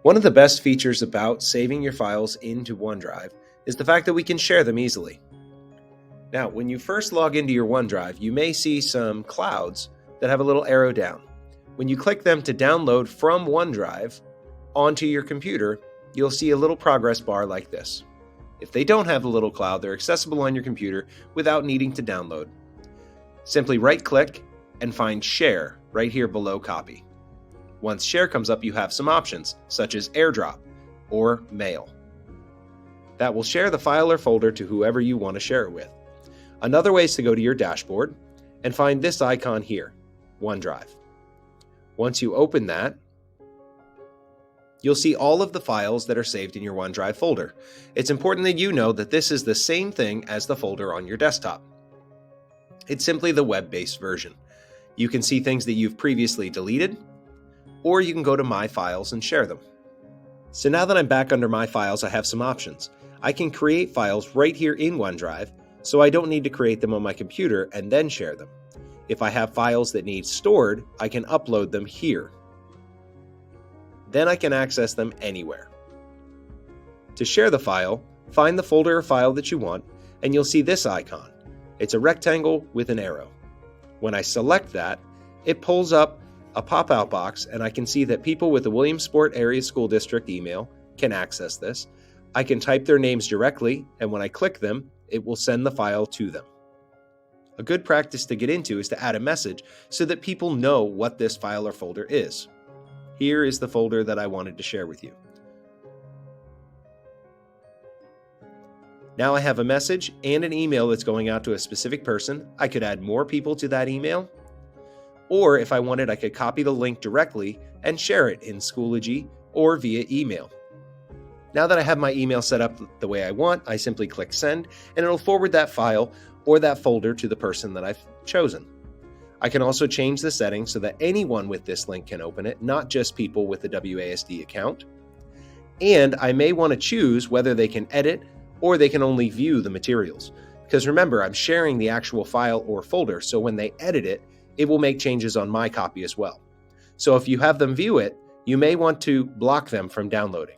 One of the best features about saving your files into OneDrive is the fact that we can share them easily. Now, when you first log into your OneDrive, you may see some clouds that have a little arrow down. When you click them to download from OneDrive onto your computer, you'll see a little progress bar like this. If they don't have the little cloud, they're accessible on your computer without needing to download. Simply right-click and find Share right here below Copy. Once Share comes up, you have some options, such as AirDrop or Mail. That will share the file or folder to whoever you want to share it with. Another way is to go to your dashboard and find this icon here, OneDrive. Once you open that, you'll see all of the files that are saved in your OneDrive folder. It's important that you know that this is the same thing as the folder on your desktop. It's simply the web-based version. You can see things that you've previously deleted, or you can go to My Files and share them. So now that I'm back under My Files, I have some options. I can create files right here in OneDrive, so I don't need to create them on my computer and then share them. If I have files that need stored, I can upload them here. Then I can access them anywhere. To share the file, find the folder or file that you want, and you'll see this icon. It's a rectangle with an arrow. When I select that, it pulls up a pop-out box, and I can see that people with the Williamsport Area School District email can access this. I can type their names directly, and when I click them, it will send the file to them. A good practice to get into is to add a message so that people know what this file or folder is. Here is the folder that I wanted to share with you. Now I have a message and an email that's going out to a specific person. I could add more people to that email. Or if I wanted, I could copy the link directly and share it in Schoology or via email. Now that I have my email set up the way I want, I simply click send, and it'll forward that file or that folder to the person that I've chosen. I can also change the settings so that anyone with this link can open it, not just people with a WASD account. And I may want to choose whether they can edit or they can only view the materials. Because remember, I'm sharing the actual file or folder, so when they edit it, it will make changes on my copy as well. So if you have them view it, you may want to block them from downloading.